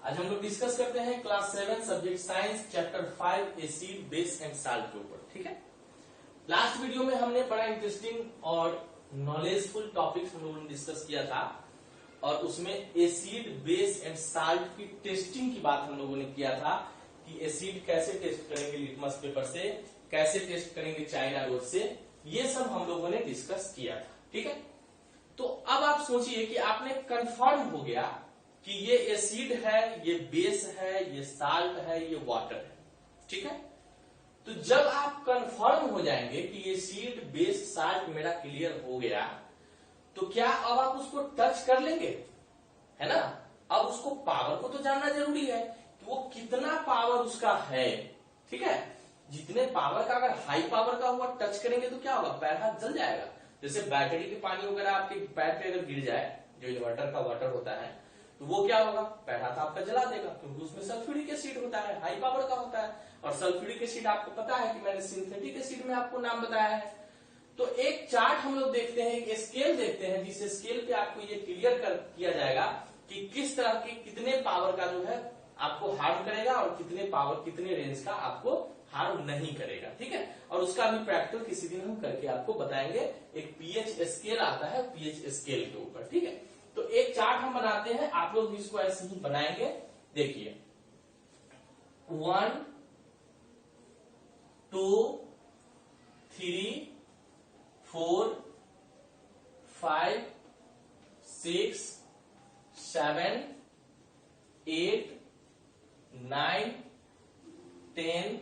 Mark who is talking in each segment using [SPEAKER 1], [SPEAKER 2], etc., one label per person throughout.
[SPEAKER 1] आज हम लोग डिस्कस करते हैं class 7 subject science chapter 5 acid base and salt के ऊपर। ठीक है, लास्ट वीडियो में हमने बड़ा इंटरेस्टिंग और नॉलेजफुल टॉपिक्स हम लोगों ने डिस्कस किया था और उसमें एसिड बेस एंड साल्ट की टेस्टिंग की बात हम लोगों ने किया था कि एसिड कैसे टेस्ट करेंगे लिटमस पेपर से, कैसे टेस्ट करेंगे चाइना रोड से, ये सब हम लोगों ने डिस्कस किया था। ठीक है, तो अब आप सोचिए कि आपने कंफर्म हो गया कि ये एसिड है, ये बेस है, ये साल्ट है, ये वाटर है। ठीक है, तो जब आप कंफर्म हो जाएंगे कि एसिड बेस साल्ट मेरा क्लियर हो गया, तो क्या अब आप उसको टच कर लेंगे, है ना। अब उसको पावर को तो जानना जरूरी है कि वो कितना पावर उसका है। ठीक है, जितने पावर का, अगर हाई पावर का हुआ टच करेंगे तो क्या होगा, पैर हाथ जल जाएगा। जैसे बैटरी के पानी वगैरह आपके पैर पे अगर गिर जाए, जो इन्वर्टर का वाटर होता है, तो वो क्या होगा, पैर हाथ आपका जला देगा, क्योंकि उसमें सल्फ्यूरिक एसिड होता है, हाई पावर का होता है। और सल्फ्यूरिक एसिड आपको पता है कि मैंने सिंथेटिक एसिड में आपको नाम बताया है। तो एक चार्ट हम लोग देखते हैं, एक स्केल देखते हैं, जिस स्केल पे आपको ये क्लियर किया जाएगा कि किस तरह के कितने पावर का जो है आपको हार्म करेगा और कितने पावर, कितने रेंज का आपको हार्म नहीं करेगा। ठीक है, और उसका भी प्रैक्टिकल किसी दिन हम करके आपको बताएंगे। एक पीएच स्केल आता है, पीएच स्केल के ऊपर। ठीक है, तो एक चार्ट हम बनाते हैं, आप लोग भी इसको ऐसे ही बनाएंगे। देखिए 1 2 3 4 5 6 7 8 9 10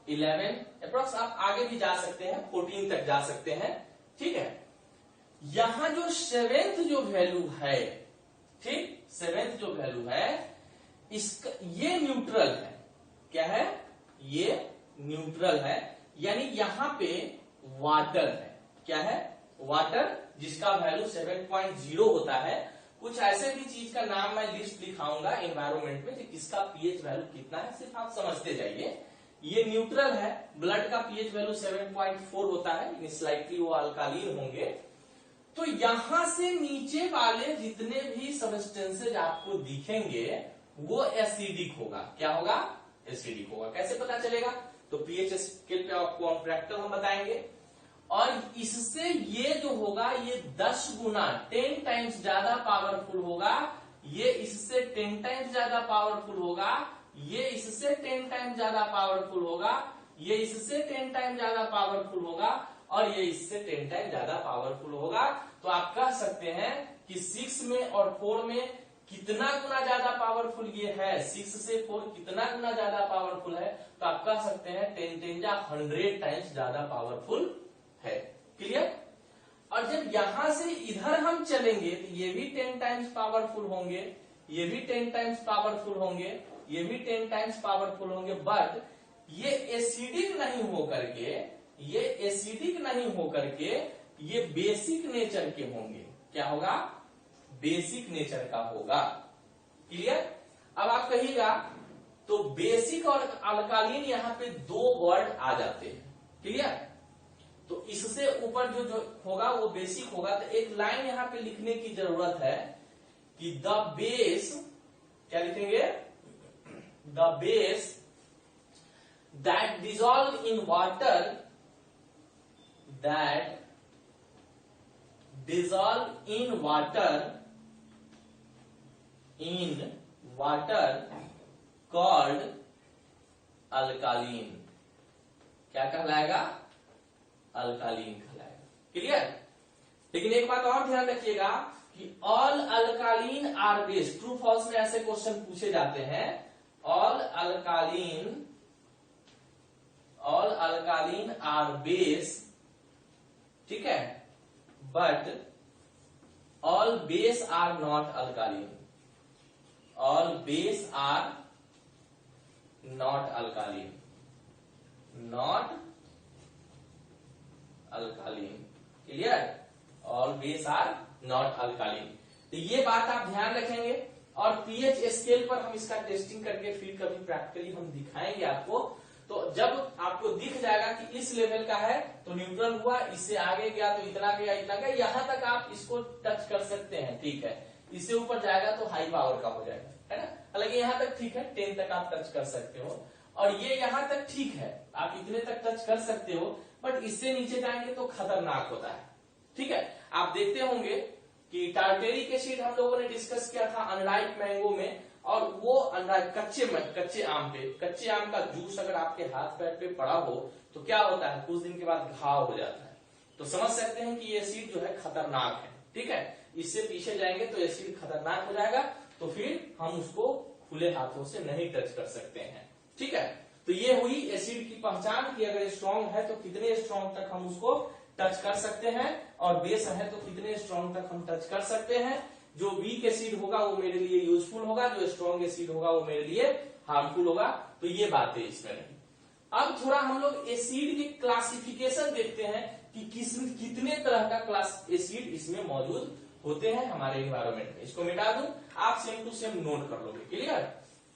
[SPEAKER 1] 11 अप्रोक्स आप आगे भी जा सकते हैं, 14 तक जा सकते हैं। ठीक है, यहां जो सेवेंथ जो वैल्यू है, ठीक, सेवेंथ जो वैल्यू है, इसका ये न्यूट्रल है। क्या है, ये न्यूट्रल है, यानी यहां पे वाटर है। क्या है, वाटर, जिसका वैल्यू 7.0 होता है। कुछ ऐसे भी चीज का नाम मैं लिस्ट दिखाऊंगा एनवायरमेंट में, कि किसका पीएच वैल्यू कितना है, सिर्फ आप समझते जाइए। ये न्यूट्रल है, ब्लड का पीएच वैल्यू 7.4 होता है, स्लाइटली वो अल्कालीन होंगे। तो यहां से नीचे वाले जितने भी सबस्टेंसेज आपको दिखेंगे वो एसिडिक होगा। क्या होगा, एसिडिक होगा। कैसे पता चलेगा, तो पीएच स्केल पे आपको प्रैक्टिकल हम बताएंगे। और इससे ये जो होगा, ये 10 गुना 10 टाइम्स ज्यादा पावरफुल होगा, ये इससे 10 टाइम्स ज्यादा पावरफुल होगा, ये इससे 10 टाइम्स ज्यादा पावरफुल होगा, ये इससे 10 टाइम्स ज्यादा पावरफुल होगा, और ये इससे 10 टाइम ज्यादा पावरफुल होगा। तो आप कह सकते हैं कि 6 में और 4 में कितना गुना ज्यादा पावरफुल ये है, 6 से 4 कितना गुना ज्यादा पावरफुल है, तो आप कह सकते हैं 10 10 या 100 टाइम्स ज्यादा पावरफुल है। क्लियर। और जब यहां से इधर हम चलेंगे तो ये भी 10 टाइम्स पावरफुल होंगे, ये भी 10 टाइम्स पावरफुल होंगे, ये भी 10 टाइम्स पावरफुल होंगे, बट ये एसिडिक नहीं होकर के, ये एसिडिक नहीं होकर के ये बेसिक नेचर के होंगे। क्या होगा, बेसिक नेचर का होगा। क्लियर। अब आप कहिएगा तो बेसिक और अल्कालीन यहां पे दो वर्ड आ जाते हैं। क्लियर। तो इससे ऊपर जो होगा वो बेसिक होगा। तो एक लाइन यहां पे लिखने की जरूरत है कि द बेस, क्या लिखेंगे, the base that dissolve in water, that dissolve in water called alkaline। क्या कहलाएगा, अल्कालीन कहलाएगा। क्लियर। लेकिन एक बात और ध्यान रखिएगा कि all alkaline are base, true false में ऐसे क्वेश्चन पूछे जाते हैं। ऑल अल्कालीन आर बेस, ठीक है, but all base are not alkaline. All base are not alkaline, not alkaline. Clear. All base are not alkaline. तो ये बात आप ध्यान रखेंगे और पीएच स्केल पर हम इसका टेस्टिंग करके फिर कभी प्रैक्टिकली हम दिखाएंगे आपको। तो जब आपको दिख जाएगा कि इस लेवल का है तो न्यूट्रल हुआ, इससे आगे गया तो इतना गया, इतना गया, यहां तक आप इसको टच कर सकते हैं। ठीक है, इससे ऊपर जाएगा तो हाई पावर का हो जाएगा, है ना। हालांकि यहाँ तक ठीक है, 10 तक आप टच कर सकते हो, और ये यहाँ तक ठीक है, आप इतने तक टच कर सकते हो, बट इससे नीचे जाएंगे तो खतरनाक होता है। ठीक है, आप देखते होंगे कि टार्टेरिक एसिड हम लोगों ने डिस्कस किया था अनराइप मैंगो में, और वो अनराइप कच्चे आम का जूस अगर आपके हाथ पैर पे पड़ा हो तो क्या होता है, कुछ दिन के बाद घाव हो जाता है। तो समझ सकते हैं कि ये एसिड जो है खतरनाक है। ठीक है, इससे पीछे जाएंगे तो एसिड खतरनाक हो जाएगा, तो फिर हम उसको खुले हाथों से नहीं टच कर सकते हैं। ठीक है, तो ये हुई एसिड की पहचान कि अगर स्ट्रॉन्ग है तो कितने स्ट्रॉन्ग तक हम उसको टच कर सकते हैं, और बेस है तो कितने स्ट्रॉन्ग तक हम टच कर सकते हैं। जो वीक एसिड होगा वो मेरे लिए यूजफुल होगा, जो स्ट्रॉन्ग एसिड होगा वो मेरे लिए हार्मफुल होगा। तो ये बातें इसमें रही। अब थोड़ा हम लोग एसिड की क्लासिफिकेशन देखते हैं कि कितने तरह का क्लास एसिड इसमें मौजूद होते हैं हमारे एनवायरमेंट में। इसको मिटा दूं, आप सेम टू सेम नोट कर लोगे, क्लियर।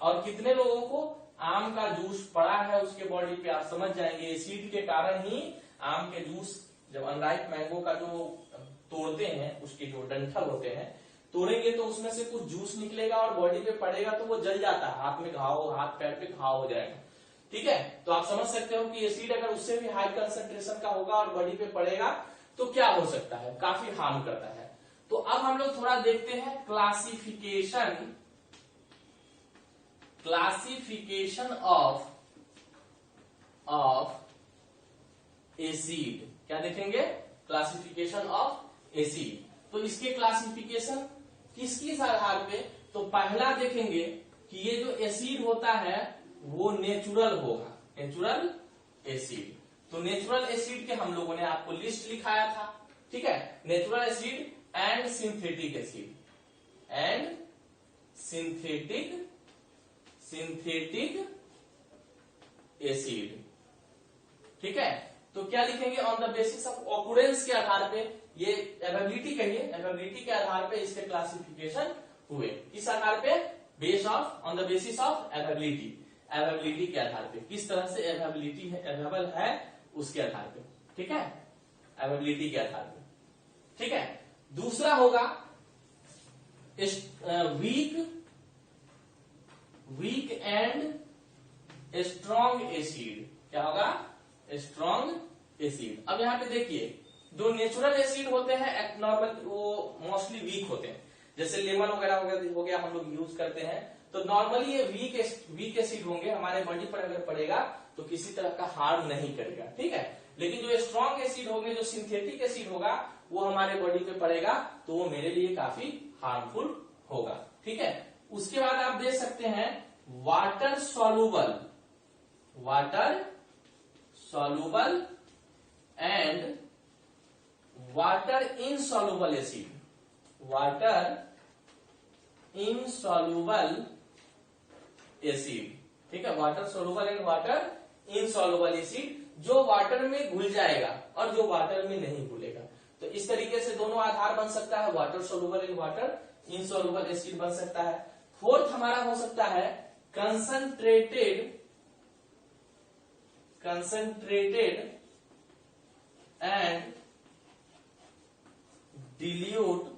[SPEAKER 1] और कितने लोगों को आम का जूस पड़ा है उसके बॉडी पे, आप समझ जाएंगे एसिड के कारण ही आम के जूस, जब अनराइप मैंगो का जो तोड़ते हैं उसके जो डंठल होते हैं, तोड़ेंगे तो उसमें से कुछ जूस निकलेगा और बॉडी पे पड़ेगा तो वो जल जाता है, हाथ में घाव, हाथ पैर पे घाव हो जाएगा। ठीक है, तो आप समझ सकते हो कि एसिड अगर उससे भी हाई कंसंट्रेशन का होगा और बॉडी पे पड़ेगा तो क्या हो सकता है, काफी हार्म करता है। तो अब हम लोग थोड़ा देखते हैं क्लासिफिकेशन ऑफ एसिड। क्या देखेंगे, क्लासिफिकेशन ऑफ एसिड। तो इसके क्लासिफिकेशन किस आधार पे, तो पहला देखेंगे कि ये जो एसिड होता है वो नेचुरल होगा, नेचुरल एसिड। तो नेचुरल एसिड के हम लोगों ने आपको लिस्ट लिखाया था। ठीक है, natural acid and synthetic acid, and synthetic acid. ठीक है, तो क्या लिखेंगे, ऑन द बेसिस ऑफ ऑकुरेंस के आधार पे, ये एवेबिलिटी कहिए, एवेबिलिटी के आधार पे इसके क्लासिफिकेशन हुए। किस आधार पे, on the basis of availability के आधार पे, किस तरह से एवेबिलिटी है, अवेलेबल है उसके आधार पे। ठीक है, एवेबिलिटी के आधार पे। ठीक है, दूसरा होगा वीक एंड स्ट्रॉन्ग एसिड। क्या होगा, स्ट्रॉन्ग एसिड। अब यहाँ पे देखिए, जो नेचुरल एसिड होते हैं नॉर्मल वो मोस्टली वीक होते हैं, जैसे लेमन वगैरह हो गया हम लोग यूज करते हैं, तो नॉर्मली ये वीक एसिड होंगे, हमारे बॉडी पर अगर पड़ेगा तो किसी तरह का हार्म नहीं करेगा। ठीक है, लेकिन जो स्ट्रॉन्ग एसिड होंगे, जो सिंथेटिक एसिड होगा, वो हमारे बॉडी पे पड़ेगा तो वो मेरे लिए काफी हार्मफुल होगा। ठीक है, उसके बाद आप देख सकते हैं water soluble and water insoluble acid. ठीक है, water soluble and water insoluble acid, जो वाटर में घुल जाएगा और जो वाटर में नहीं घुलेगा। तो इस तरीके से दोनों आधार बन सकता है, water soluble and water insoluble acid बन सकता है। फोर्थ हमारा हो सकता है कंसंट्रेटेड एंड dilute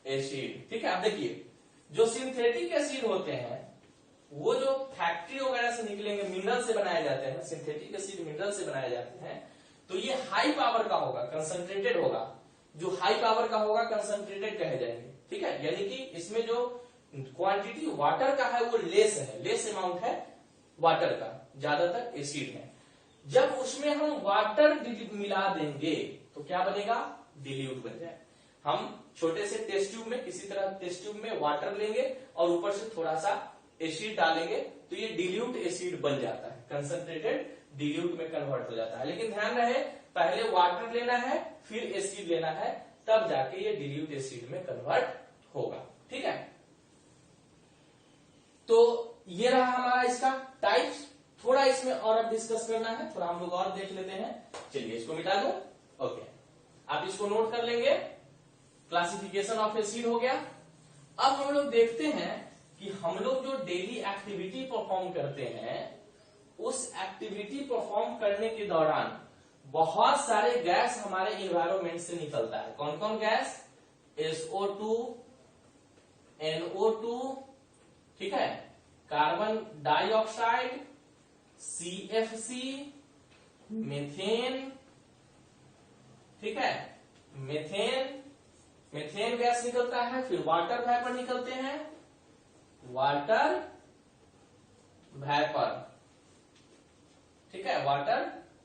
[SPEAKER 1] एसिड। ठीक है, आप देखिए जो सिंथेटिक एसिड होते हैं वो जो फैक्ट्री वगैरह से निकलेंगे, मिनरल से बनाए जाते हैं, सिंथेटिक एसिड मिनरल से बनाए जाते हैं, तो ये हाई पावर का होगा, कंसंट्रेटेड होगा। जो हाई पावर का होगा कंसंट्रेटेड कहे जाएंगे। ठीक है, यानी कि इसमें जो क्वांटिटी वाटर का है वो लेस अमाउंट है वाटर का, ज्यादातर एसिड है। जब उसमें हम वाटर मिला देंगे तो क्या बनेगा, डिल्यूट बन जाए। हम छोटे से टेस्ट ट्यूब में, किसी तरह टेस्ट ट्यूब में वाटर लेंगे और ऊपर से थोड़ा सा एसिड डालेंगे तो ये डिल्यूट एसिड बन जाता है, कंसंट्रेटेड डिल्यूट में कन्वर्ट हो जाता है। लेकिन ध्यान रहे, पहले वाटर लेना है फिर एसिड लेना है, तब जाके ये डिल्यूट एसिड में कन्वर्ट होगा। ठीक है, तो ये रहा हमारा इसका टाइप्स। थोड़ा इसमें और अब डिस्कस करना है, थोड़ा हम लोग और देख लेते हैं। चलिए इसको मिटा दो। ओके, आप इसको नोट कर लेंगे, क्लासिफिकेशन ऑफ एसिड हो गया। अब हम लोग देखते हैं कि हम लोग जो डेली एक्टिविटी परफॉर्म करते हैं, उस एक्टिविटी परफॉर्म करने के दौरान बहुत सारे गैस हमारे इन्वायरमेंट से निकलता है। कौन कौन गैस? SO2, NO2, ठीक है, कार्बन डाइऑक्साइड, CFC, मीथेन, ठीक है, मीथेन गैस निकलता है। फिर वाटर वेपर निकलते हैं, वाटर वेपर, ठीक है, वाटर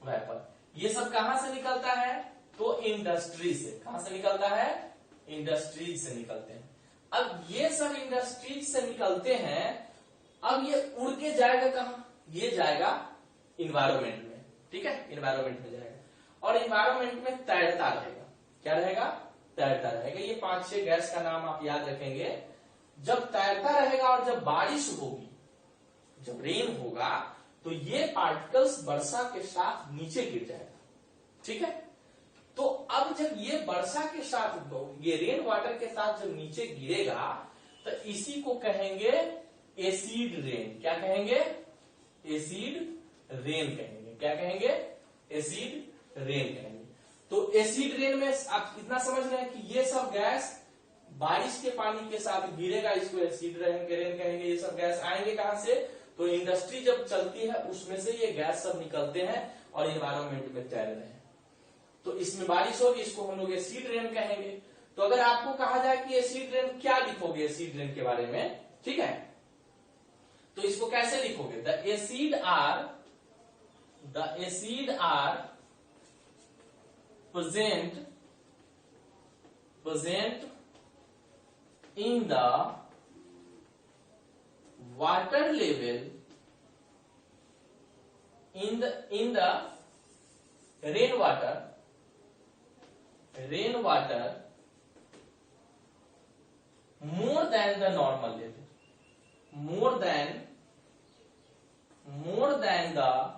[SPEAKER 1] वेपर। ये सब कहां से निकलता है? तो इंडस्ट्री से। कहां से निकलता है? इंडस्ट्रीज से निकलते हैं। अब ये सब इंडस्ट्रीज से निकलते हैं, अब ये उड़ के जाएगा कहां? ये जाएगा इन्वायरमेंट में, ठीक है, इन्वायरमेंट में जाएगा और इन्वायरमेंट में तैरता रहेगा। क्या रहेगा? तैरता रहेगा। ये 5-6 गैस का नाम आप याद रखेंगे। जब तैरता रहेगा और जब बारिश होगी, जब रेन होगा, तो ये पार्टिकल्स वर्षा के साथ नीचे गिर जाएगा, ठीक है। तो अब जब ये वर्षा के साथ, ये रेन वाटर के साथ जब नीचे गिरेगा, तो इसी को कहेंगे एसिड रेन। क्या कहेंगे? एसिड रेन कहेंगे। क्या कहेंगे? एसिड रेन कहेंगे। तो एसिड रेन में आप इतना समझ रहे हैं कि ये सब गैस बारिश के पानी के साथ गिरेगा, इसको एसिड रेन कहेंगे। ये सब गैस आएंगे कहां से? तो इंडस्ट्री जब चलती है उसमें से ये गैस सब निकलते हैं और इन्वायरमेंट में तैर रहे हैं। तो इसमें बारिश होगी, इसको हम लोग एसिड रेन कहेंगे। तो अगर आपको कहा जाए कि एसिड रेन, क्या लिखोगे एसिड रेन के बारे में, ठीक है, तो इसको कैसे लिखोगे? The acid are present in the water level in the rainwater more than the normal level, more than the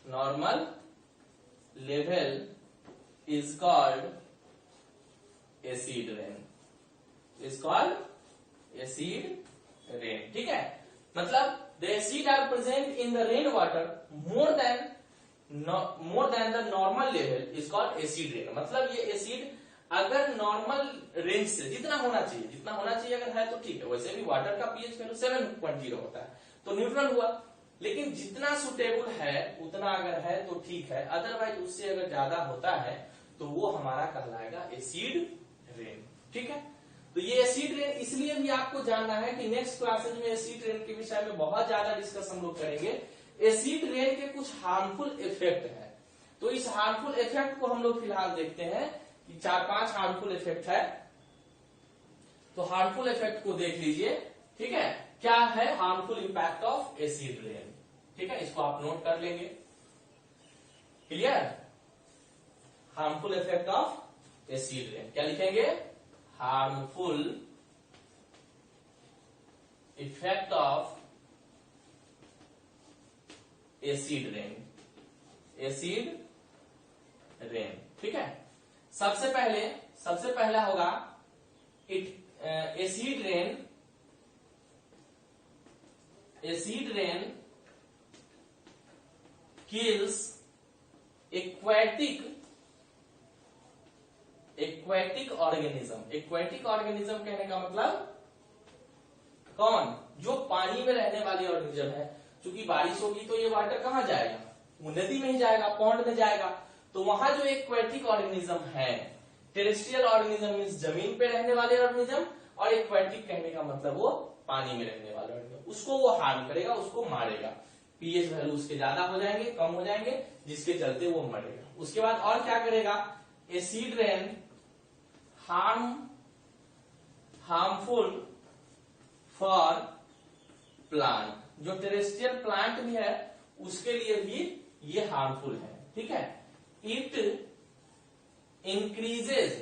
[SPEAKER 1] normal level is called acid rain, is called acid rain, ठीक है। मतलब the acid are present in the rain water more than the normal level is called acid rain। मतलब ये acid अगर normal range से जितना होना चाहिए अगर है तो ठीक है। वैसे भी वाटर का पीएच वैल्यू 7.0 होता है तो न्यूट्रल हुआ, लेकिन जितना सुटेबल है उतना अगर है तो ठीक है, अदरवाइज उससे अगर ज्यादा होता है तो वो हमारा कहलाएगा एसिड रेन, ठीक है। तो ये एसिड रेन इसलिए भी आपको जानना है कि नेक्स्ट क्लासेज में एसिड रेन के विषय में बहुत ज्यादा डिस्कस हम लोग करेंगे। एसिड रेन के कुछ हार्मफुल इफेक्ट है, तो इस हार्मफुल इफेक्ट को हम लोग फिलहाल देखते हैं कि 4-5 हार्मफुल इफेक्ट है। तो हार्मफुल इफेक्ट को देख लीजिए, ठीक है। क्या है harmful impact of acid rain, ठीक है, इसको आप नोट कर लेंगे। Clear? Harmful effect of acid rain क्या लिखेंगे? Harmful effect of acid rain, ठीक है। सबसे पहला होगा acid rain kills aquatic organism. Aquatic organism कहने का मतलब कौन? जो पानी में रहने वाले ऑर्गेनिज्म है। क्योंकि बारिश होगी तो ये वाटर कहां जाएगा? वो नदी में ही जाएगा, पॉन्ड में जाएगा। तो वहां जो एक्वेटिक ऑर्गेनिज्म है, टेरेस्ट्रियल ऑर्गेनिज्म मींस जमीन पे रहने वाले ऑर्गेनिज्म, और एक्वेटिक कहने का मतलब वो पानी में रहने वाले ऑर्गेनिज्म, उसको वो हार्म करेगा, उसको मारेगा। पीएच वैल्यू उसके ज्यादा हो जाएंगे, कम हो जाएंगे, जिसके चलते वो मरेगा। उसके बाद और क्या करेगा? Acid rain harmful for plant. जो टेरेस्ट्रियल प्लांट भी है उसके लिए भी ये हार्मफुल है, ठीक है। इट increases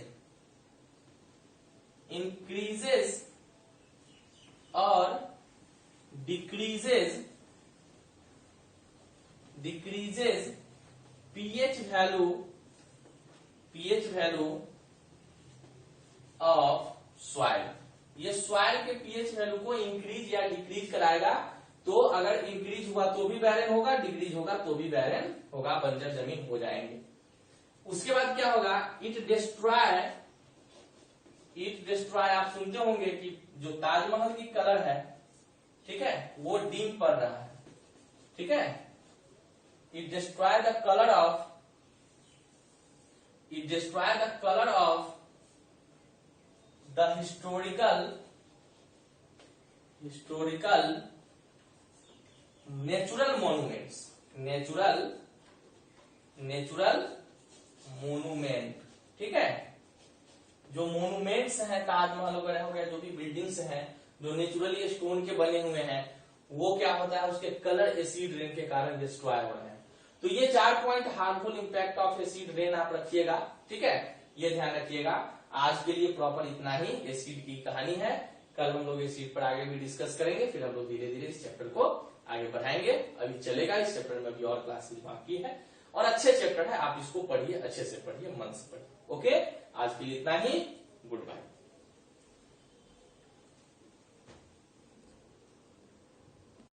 [SPEAKER 1] और decreases pH value of soil. ये सॉइल के पीएच वैल्यू को इंक्रीज या डिक्रीज कराएगा। तो अगर इंक्रीज हुआ तो भी बैरन होगा, डिक्रीज होगा तो भी बैरन होगा, बंजर जमीन हो जाएंगे। उसके बाद क्या होगा, इट डिस्ट्रॉय आप सुनते होंगे कि जो ताजमहल की कलर है, ठीक है, वो डिम पड़ रहा है, ठीक है। It destroy the colour of the historical natural monument, ठीक है। जो मोन्यूमेंट्स हैं, ताजमहल वगैरह हो गया, जो भी बिल्डिंग्स हैं जो नेचुरली स्टोन के बने हुए हैं, वो क्या होता है, उसके कलर एसिड रेन के कारण डिस्ट्रॉय हो रहे हैं। तो ये 4 point harmful impact of acid rain आप रखिएगा, ठीक है, ये ध्यान रखिएगा। आज के लिए प्रॉपर इतना ही एसिड की कहानी है। कल हम लोग एसिड पर आगे भी डिस्कस करेंगे, फिर हम लोग धीरे धीरे इस चैप्टर को आगे बढ़ाएंगे। अभी चलेगा, इस चैप्टर में अभी और क्लासेस बाकी है और अच्छे चैप्टर है, आप इसको पढ़िए, अच्छे से पढ़िए, मन से पढ़िए। ओके, आज के लिए इतना ही, गुड बाय।